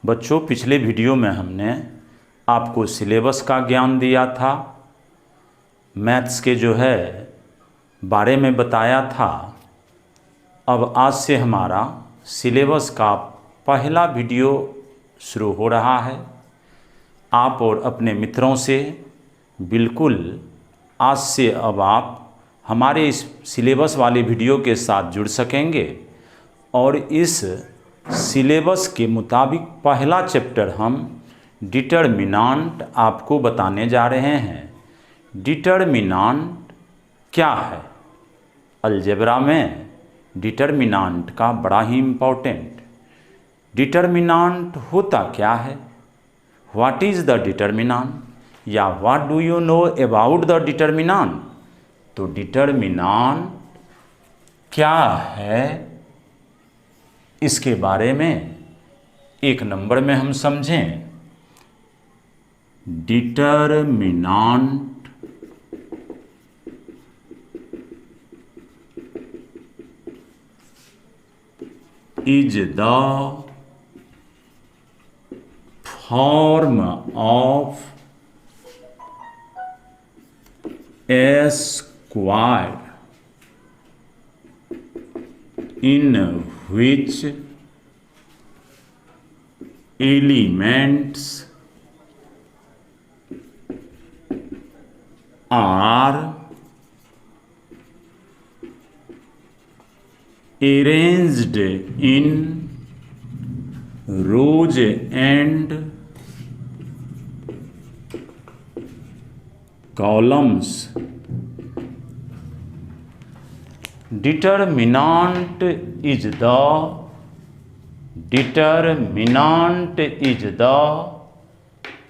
बच्चों, पिछले वीडियो में हमने आपको सिलेबस का ज्ञान दिया था, मैथ्स के बारे में बताया था। अब आज से हमारा सिलेबस का पहला वीडियो शुरू हो रहा है। आप और अपने मित्रों से बिल्कुल आज से अब आप हमारे इस सिलेबस वाले वीडियो के साथ जुड़ सकेंगे और इस सिलेबस के मुताबिक पहला चैप्टर हम डिटरमिनेंट आपको बताने जा रहे हैं। डिटरमिनेंट क्या है? अलजेब्रा में डिटरमिनेंट का बड़ा ही इम्पोर्टेंट। डिटरमिनेंट होता क्या है? व्हाट इज़ द डिटरमिनेंट, या what do you know about the determinant? तो डिटरमिनेंट क्या है, इसके बारे में एक नंबर में हम समझें। Determinant is the form of A square in which elements are arranged in rows and columns. Determinant is the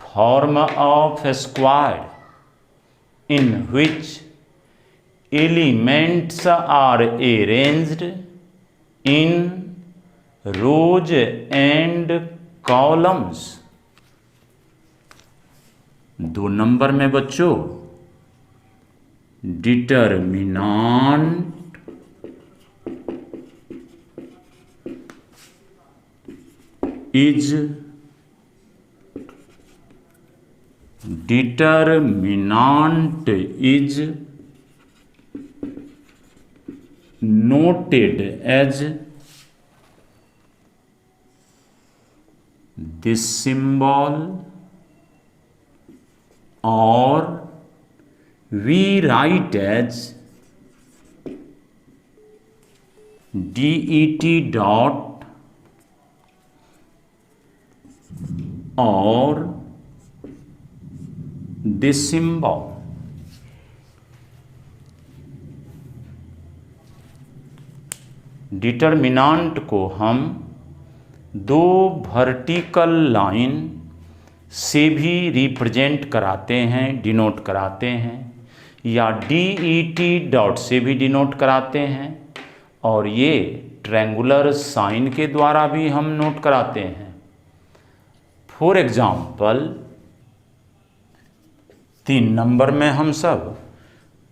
form of a square in which elements are arranged in rows and columns. 2 number में बच्चों, determinant is noted as this symbol, or we write as det dot और this symbol. Determinant को हम 2 vertical line से भी represent कराते हैं, denote कराते हैं, या det डॉट से भी डिनोट कराते हैं, और ये ट्रायंगुलर साइन के द्वारा भी हम नोट कराते हैं। फॉर एग्जाम्पल 3 नंबर में हम सब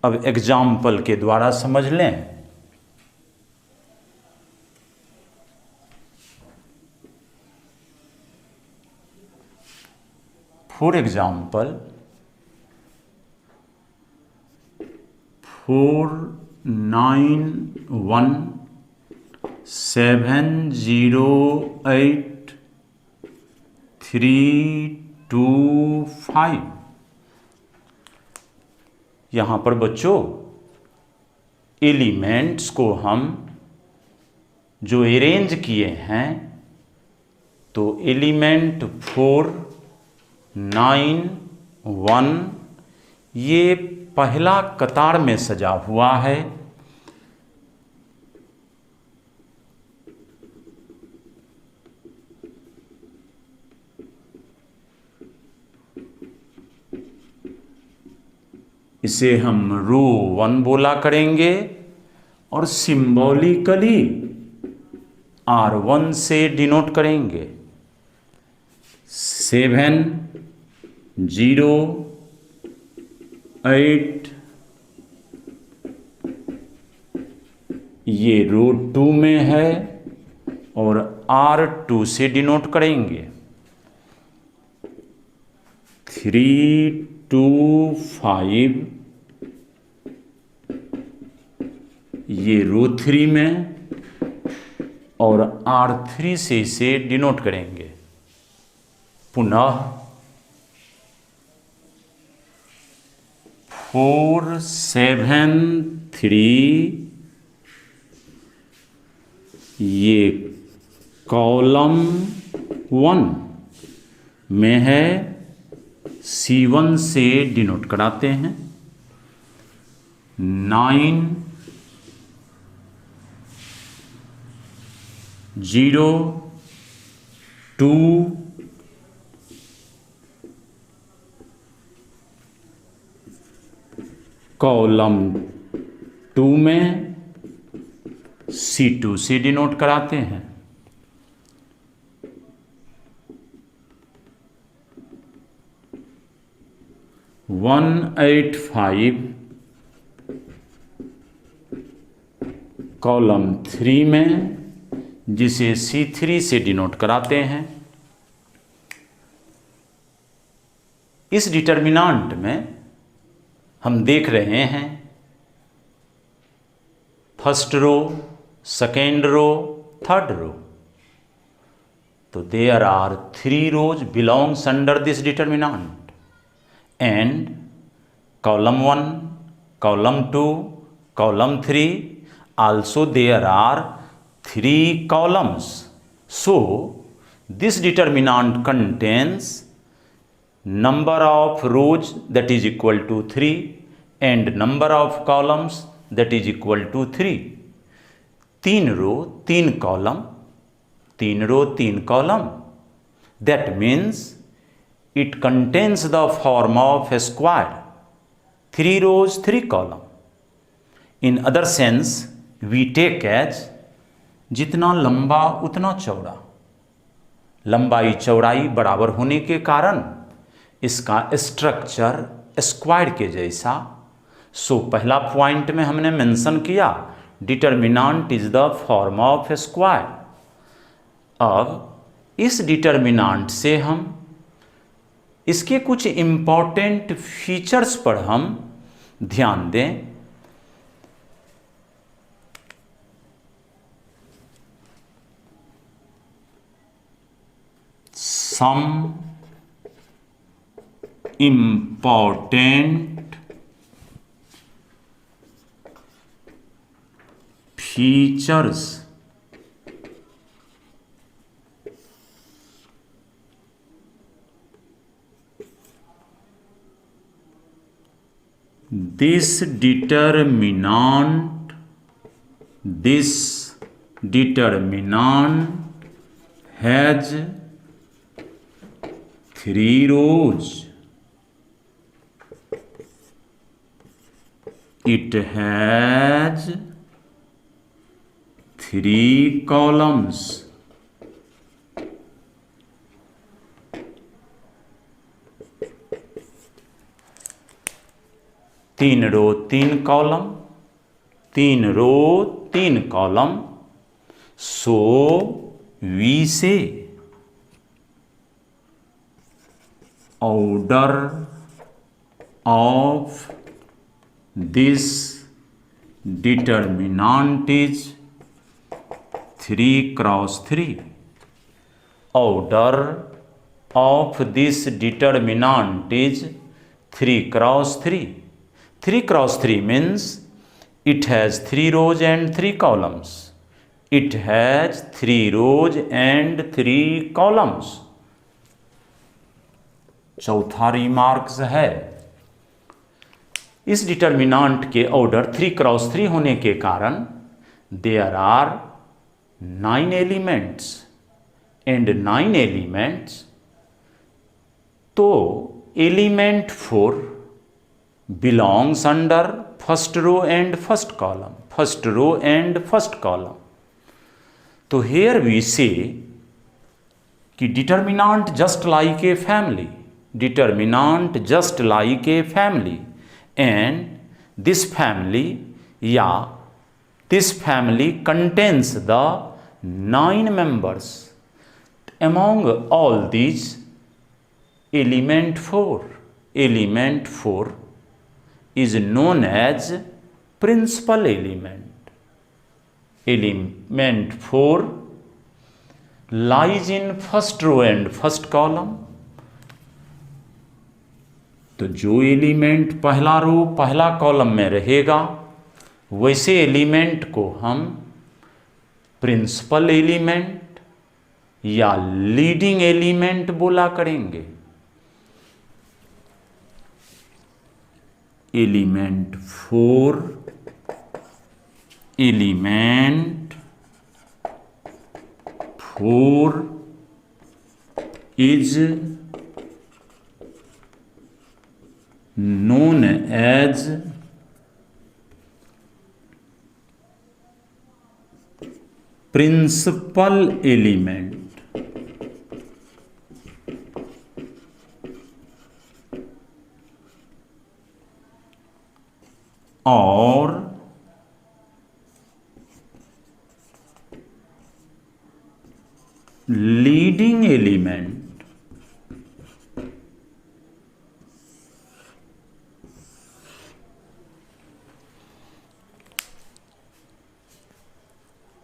अब एग्जाम्पल के द्वारा समझ लें। फॉर एग्जाम्पल 491708 यहाँ पर बच्चों एलिमेंट्स को हम जो अरेंज किए हैं, तो एलिमेंट 4, 9, 1 ये पहला कतार में सजा हुआ है। इसे हम रो 1 बोला करेंगे और सिंबॉलिकली R1 से डिनोट करेंगे। 7, 0, 8 ये रो 2 में है और R2 से डिनोट करेंगे। 3 2 5 ये रो 3 में, और R3 से इसे डिनोट करेंगे। पुनः 4 7 3 ये कॉलम 1 में है, C1 से डिनोट कराते हैं। 9 0 2 कॉलम 2 में C2 से डिनोट कराते हैं। 185 कॉलम 3 में, जिसे C3 से डिनोट कराते हैं। इस डिटर्मिनांट में हम देख रहे हैं first row, second row, third row. तो there are 3 rows belongs under this determinant, and column 1, column 2, column 3 also there are 3 columns. So this determinant contains number of rows that is equal to 3 and number of columns that is equal to 3. 3 row 3 column, 3 row 3 column. That means it contains the form of a square. 3 rows 3 column. In other sense we take as जितना लंबा उतना चौड़ा। लंबाई चौड़ाई बराबर होने के कारण इसका स्ट्रक्चर स्क्वायर के जैसा। सो पहला पॉइंट में हमने मेंशन किया determinant is the form of square. अब इस डिटर्मिनांट से हम इसके कुछ इम्पॉर्टेंट फीचर्स पर हम ध्यान दें। Some important features this determinant has 3 rows. It has 3 columns. तीन row 3 column, 3 row 3 column. So we say order of this determinant is 3 cross 3. Order of this determinant is 3 cross 3. 3 cross 3 means it has 3 rows and 3 columns. It has 3 rows and 3 columns. चौथा remarks है, इस determinant के order 3 cross 3 होने के कारण there are 9 elements and 9 elements. तो element 4 belongs under first row and first column, first row and first column. तो here we say कि determinant just like a family, determinant just like a family, and this family contains the 9 members. Among all these, element 4 element 4 is known as principal element. Element 4 lies in first row and first column. तो जो element पहला रो पहला column में रहेगा वैसे element को हम principal element या लीडिंग एलिमेंट बोला करेंगे। Element 4 is known as principal element और लीडिंग एलिमेंट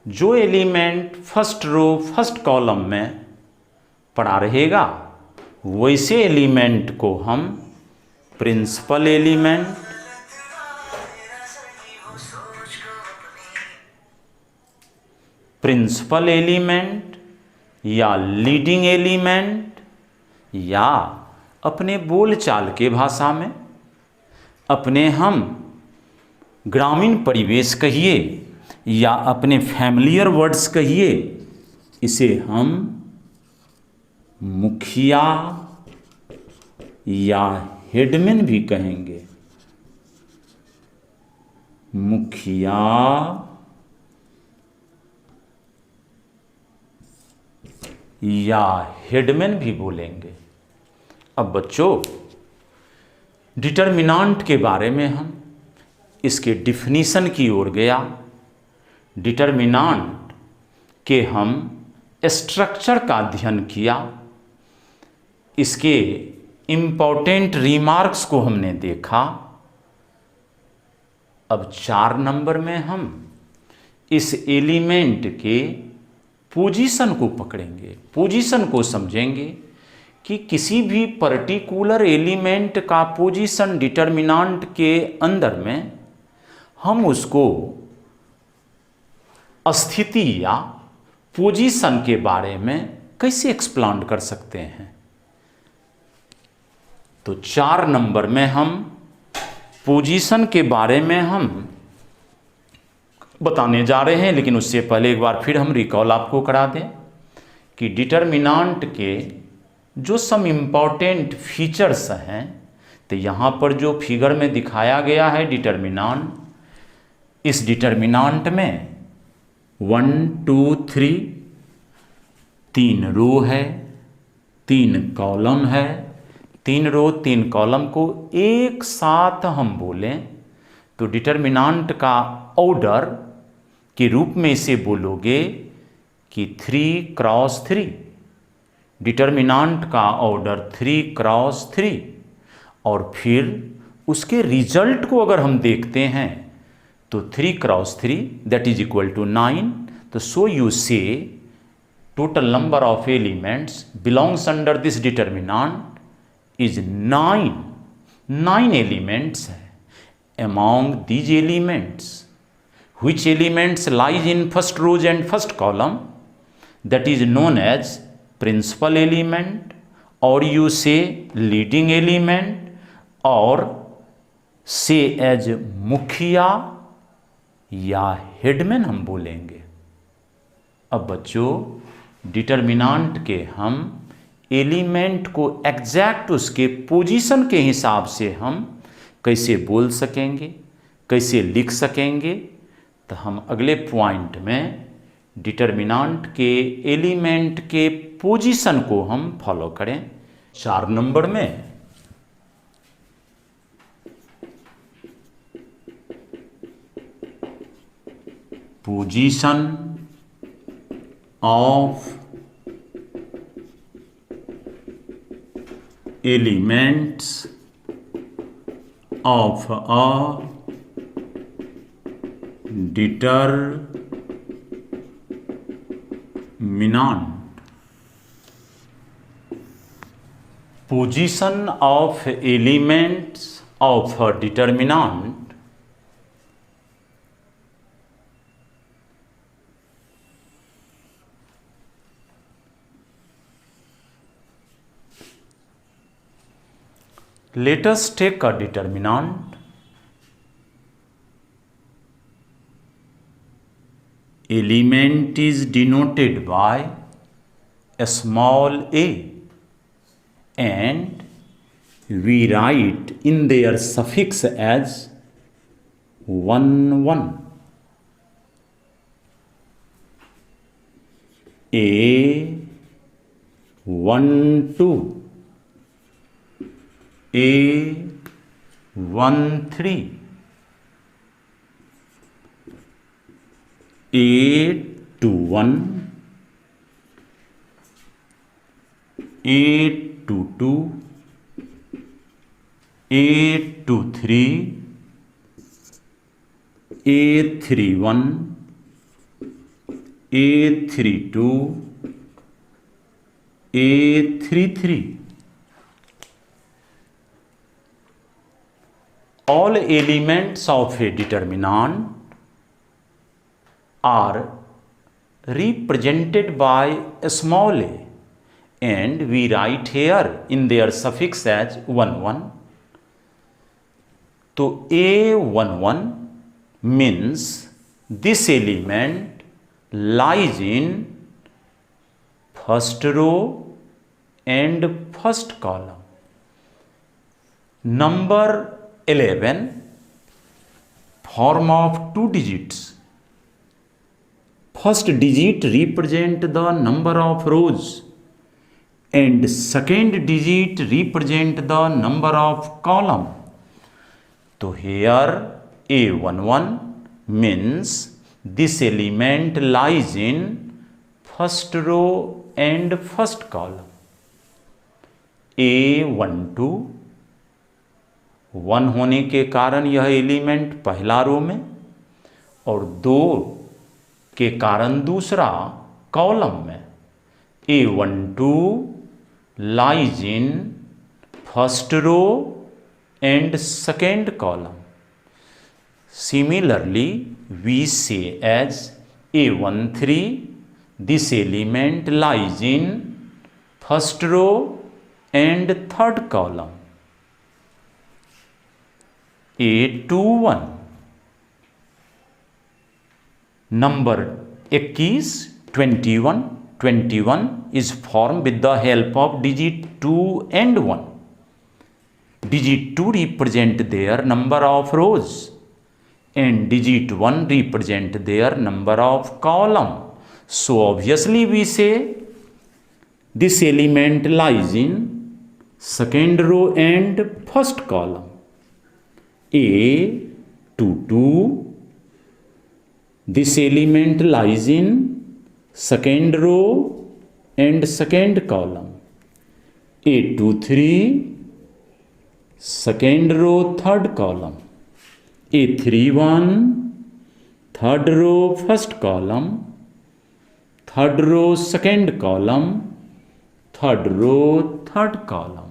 जो element first row first column में पड़ा रहेगा वैसे एलिमेंट को हम प्रिंसिपल एलिमेंट या लीडिंग एलिमेंट या अपने बोलचाल के भाषा में अपने हम ग्रामीण परिवेश कहिए या अपने फैमिलियर वर्ड्स कहिए, इसे हम मुखिया या हेडमैन भी कहेंगे। मुखिया या हेडमैन भी बोलेंगे। अब बच्चों, डिटर्मिनांट के बारे में हम इसके डिफिनीशन की ओर गया। डिटर्मिनांट के हम स्ट्रक्चर का अध्ययन किया, इसके इम्पोर्टेंट रिमार्क्स को हमने देखा। अब 4 नंबर में हम इस एलिमेंट के पोजीशन को पकड़ेंगे, पोजीशन को समझेंगे कि किसी भी पर्टिकुलर एलिमेंट का पोजीशन डिटर्मिनांट के अंदर में हम उसको स्थिति या पोजीशन के बारे में कैसे एक्सप्लेन कर सकते हैं। तो 4 नंबर में हम पोजीशन के बारे में हम बताने जा रहे हैं, लेकिन उससे पहले एक बार फिर हम रिकॉल आपको करा दें कि डिटर्मिनांट के जो सम इम्पॉर्टेंट फीचर्स हैं। तो यहाँ पर जो फिगर में दिखाया गया है डिटर्मिनांट, इस डिटर्मिनांट में 1 2 3 3 रो है, 3 कॉलम है। 3 रो 3 कॉलम को एक साथ हम बोलें तो डिटर्मिनांट का ऑर्डर के रूप में इसे बोलोगे कि 3 क्रॉस 3। डिटर्मिनांट का ऑर्डर 3 क्रॉस 3। और फिर उसके रिजल्ट को अगर हम देखते हैं तो 3 cross 3 that is equal to 9। तो so you say total number of elements belongs under this determinant is 9। 9 एलिमेंट्स है। Among these elements, which elements lies in first rows and first column, that is known as principal element, or you say leading element, or say as मुखिया या headman हम बोलेंगे। अब बच्चों, determinant के हम एलिमेंट को एग्जैक्ट उसके पोजीशन के हिसाब से हम कैसे बोल सकेंगे, कैसे लिख सकेंगे, तो हम अगले पॉइंट में डिटर्मिनांट के एलिमेंट के पोजीशन को हम फॉलो करें। 4 नंबर में position of elements of a determinant. Position of elements of a determinant let us take a determinant element is denoted by a small a and we write in their suffix as 1 1. A 1 2. A 1 3. 8 to 1. 8 to 2. 8 to 3. A 3 1. A 3 2. A 3 3. All elements of a determinant are represented by a small a and we write here in their suffix as 1 1. So A11 means this element lies in first row and first column. Number 11 form of 2 digits. First digit represent the number of rows and second digit represent the number of column. So here A11 means this element lies in first row and first column. A12 1 होने के कारण यह element पहला रो में और 2 के कारण दूसरा कॉलम में. A12 lies in first row and second column. Similarly, we say as A13 this element lies in first row and third column. A21 number 21 is formed with the help of digit 2 and 1. Digit 2 represent their number of rows and digit 1 represent their number of column. So obviously we say this element lies in second row and first column. A22 this element lies in second row and second column. A23 second row third column. A31 third row first column. Third row second column. Third row third column.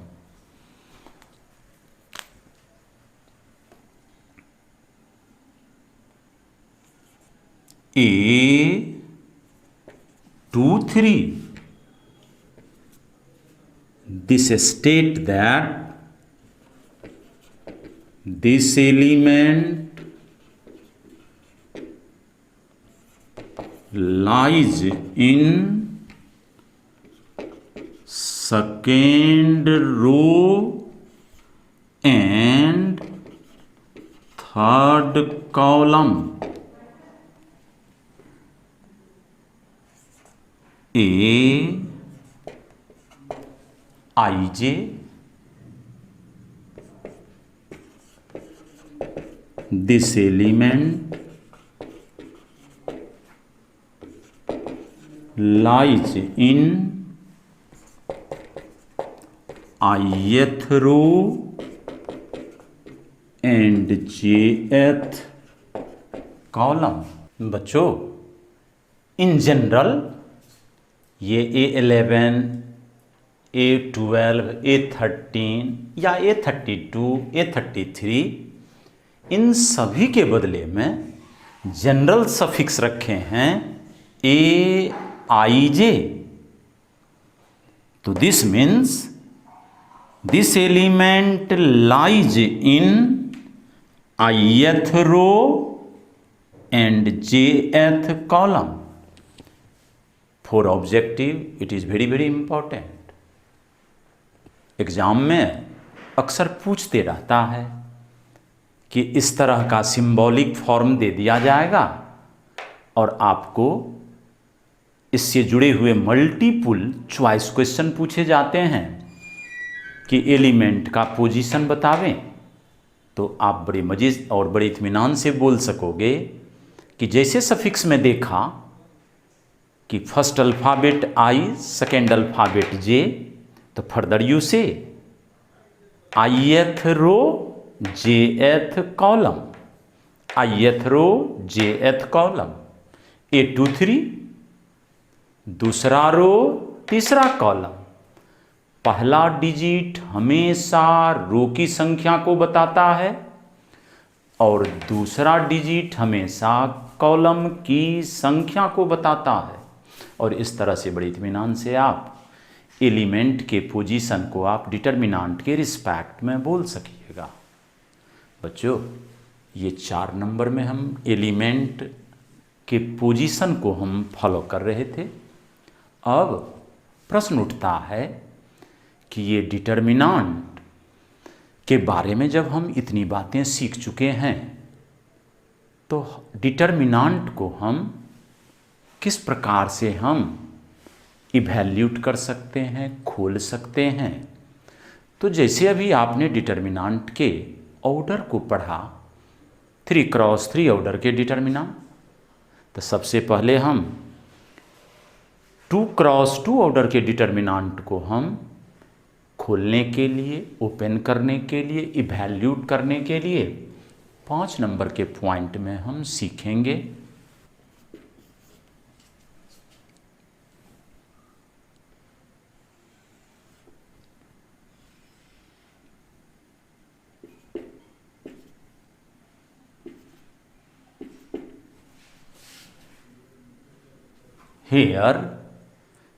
A23 this state that this element lies in second row and third column. Aij this element lies in ith row and jth column. बच्चों in general ये A11, A12, A13 या A32, A33 इन सभी के बदले में general suffix रखे हैं aij। तो this means this element lies in ith row and jth column. For objective it is very very important. Exam में अक्सर पूछते रहता है कि इस तरह का सिंबॉलिक फॉर्म दे दिया जाएगा और आपको इससे जुड़े हुए मल्टीपल चॉइस क्वेश्चन पूछे जाते हैं कि एलिमेंट का पोजीशन बतावें, तो आप बड़े मजे और बड़े इत्मीनान से बोल सकोगे कि जैसे सफिक्स में देखा कि फर्स्ट अल्फ़ाबेट आई, सेकेंड अल्फ़ाबेट जे, तो फर्दर यू से ith रो jth कॉलम, ith रो jth कॉलम, A23 दूसरा रो तीसरा कॉलम। पहला डिजिट हमेशा रो की संख्या को बताता है और दूसरा डिजिट हमेशा कॉलम की संख्या को बताता है, और इस तरह से बड़े इत्मीनान से आप एलिमेंट के पोजीशन को आप डिटर्मिनेंट के रिस्पेक्ट में बोल सकिएगा। बच्चों ये 4 नंबर में हम एलिमेंट के पोजीशन को हम फॉलो कर रहे थे। अब प्रश्न उठता है कि ये डिटर्मिनेंट के बारे में जब हम इतनी बातें सीख चुके हैं तो डिटर्मिनेंट को हम किस प्रकार से हम इवैल्यूएट कर सकते हैं, खोल सकते हैं। तो जैसे अभी आपने डिटर्मिनेंट के ऑर्डर को पढ़ा, 3x3 ऑर्डर के डिटर्मिनेंट, तो सबसे पहले हम 2x2 ऑर्डर के डिटर्मिनेंट को हम खोलने के लिए, ओपन करने के लिए, इवैल्यूएट करने के लिए 5 नंबर के पॉइंट में हम सीखेंगे। Here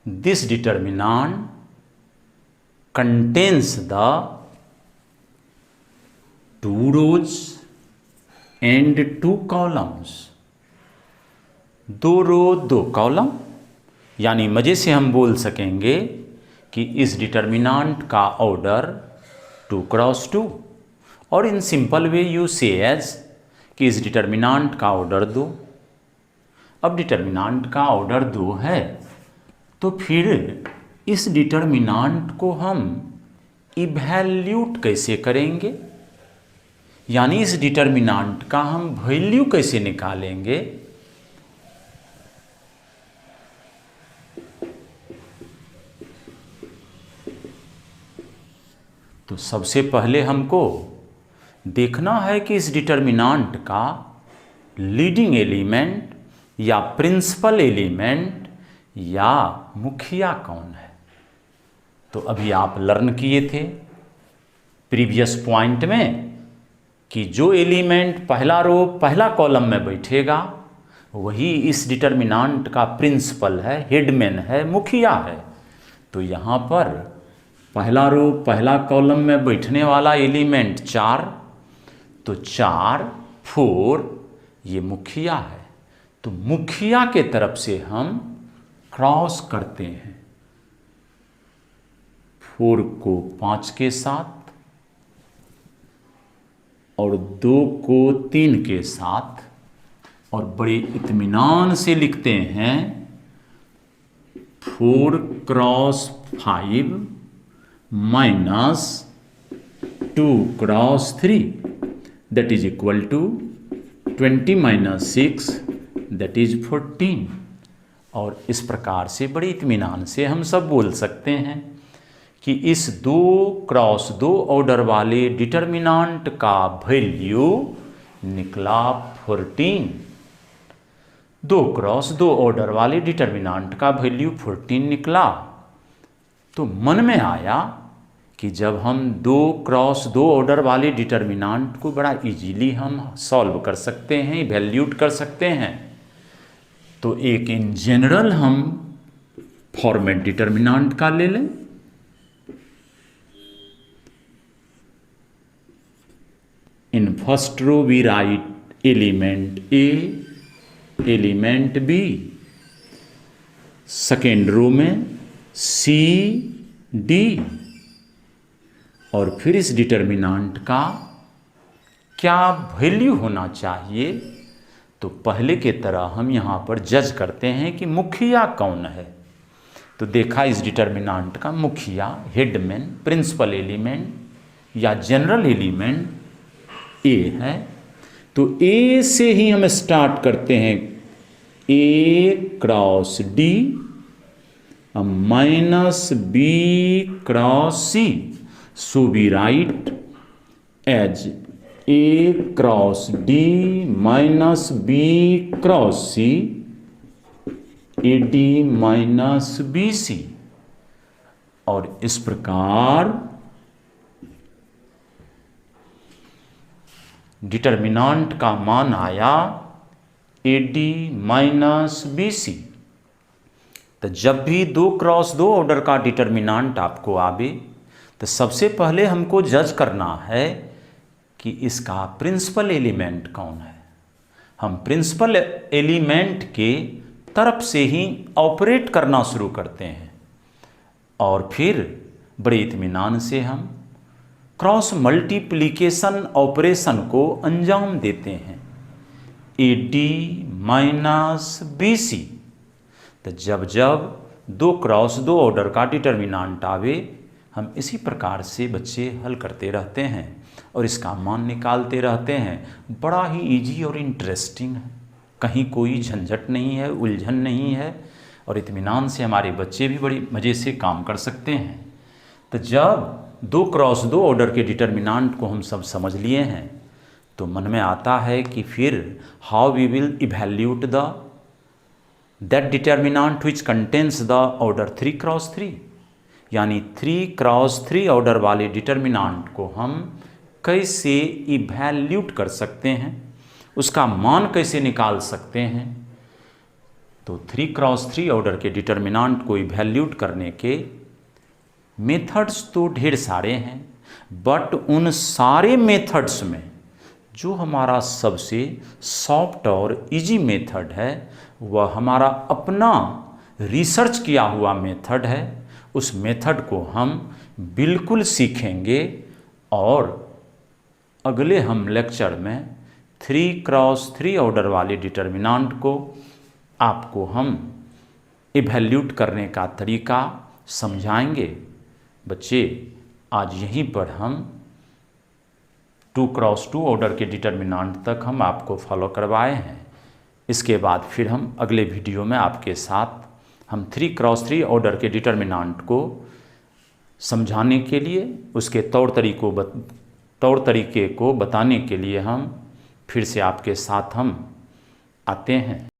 this determinant contains the 2 rows and 2 columns। 2 row 2 column, यानी मजे से हम बोल सकेंगे कि इस डिटर्मिनेंट का ऑर्डर 2x2, और इन सिंपल वे यू से एज कि इस डिटर्मिनेंट का ऑर्डर 2। अब डिटर्मिनेंट का ऑर्डर 2 है तो फिर इस डिटर्मिनेंट को हम इवैल्यूएट कैसे करेंगे, यानी इस डिटर्मिनेंट का हम वैल्यू कैसे निकालेंगे। तो सबसे पहले हमको देखना है कि इस डिटर्मिनेंट का लीडिंग एलिमेंट या प्रिंसिपल एलिमेंट या मुखिया कौन है। तो अभी आप लर्न किए थे प्रीवियस पॉइंट में कि जो एलिमेंट पहला रो पहला कॉलम में बैठेगा वही इस डिटर्मिनेंट का प्रिंसिपल है, हेडमैन है, मुखिया है। तो यहाँ पर पहला रो पहला कॉलम में बैठने वाला एलिमेंट 4, तो 4, 4 ये मुखिया है। तो मुखिया के तरफ से हम क्रॉस करते हैं 4 को 5 के साथ और 2 को 3 के साथ, और बड़े इत्मीनान से लिखते हैं 4 cross 5 minus 2 cross 3 that is equal to 20 minus 6 that is 14। और इस प्रकार से बड़े इत्मीनान से हम सब बोल सकते हैं कि इस 2x2 ऑर्डर वाले डिटर्मिनांट का वैल्यू निकला 14। 2x2 ऑर्डर वाले डिटर्मिनांट का वैल्यू 14 निकला। तो मन में आया कि जब हम 2x2 ऑर्डर वाले डिटर्मिनांट को बड़ा इजीली हम सॉल्व कर सकते हैं, इवैल्यूट कर सकते हैं, तो एक इन जनरल हम फॉर्मेट डिटर्मिनांट का ले लें। In first row we write element A, element B, second row में सी डी, और फिर इस डिटर्मिनांट का क्या वैल्यू होना चाहिए। तो पहले के तरह हम यहाँ पर जज करते हैं कि मुखिया कौन है। तो देखा इस डिटर्मिनांट का मुखिया, हेडमैन, प्रिंसिपल एलिमेंट या जनरल एलिमेंट ए है। तो ए से ही हम स्टार्ट करते हैं, A cross D minus B cross C. So we write as A cross D minus B cross C, A D minus B C. और इस प्रकार डिटर्मिनांट का मान आया A D minus B C. तो जब भी 2x2 ऑर्डर का डिटर्मिनांट आपको आवे तो सबसे पहले हमको जज करना है कि इसका प्रिंसिपल एलिमेंट कौन है। हम प्रिंसिपल एलिमेंट के तरफ से ही ऑपरेट करना शुरू करते हैं और फिर बड़े इत्मीनान से हम क्रॉस मल्टीप्लिकेशन ऑपरेशन को अंजाम देते हैं, A D minus B C. तो जब जब 2x2 ऑर्डर का डिटर्मिनांट आवे हम इसी प्रकार से बच्चे हल करते रहते हैं और इसका मान निकालते रहते हैं। बड़ा ही इजी और इंटरेस्टिंग है, कहीं कोई झंझट नहीं है, उलझन नहीं है और इत्मीनान से हमारे बच्चे भी बड़ी मज़े से काम कर सकते हैं। तो जब 2x2 ऑर्डर के डिटर्मिनांट को हम सब समझ लिए हैं तो मन में आता है कि फिर how we will evaluate that determinant which contains the order 3x3, यानी 3x3 ऑर्डर वाले डिटर्मिनांट को हम कैसे इवैल्यूट कर सकते हैं, उसका मान कैसे निकाल सकते हैं। तो 3x3 ऑर्डर के डिटर्मिनांट को इवैल्यूट करने के मेथड्स तो ढेर सारे हैं, बट उन सारे मेथड्स में जो हमारा सबसे सॉफ्ट और इजी मेथड है वह हमारा अपना रिसर्च किया हुआ मेथड है। उस मेथड को हम बिल्कुल सीखेंगे और अगले हम लेक्चर में 3x3 ऑर्डर वाले डिटर्मिनांट को आपको हम इवैल्यूट करने का तरीका समझाएंगे। बच्चे आज यहीं पर हम 2x2 ऑर्डर के डिटर्मिनांट तक हम आपको फॉलो करवाए हैं। इसके बाद फिर हम अगले वीडियो में आपके साथ हम 3x3 ऑर्डर के डिटर्मिनांट को समझाने के लिए, उसके तौर तरीके को बताने के लिए हम फिर से आपके साथ हम आते हैं।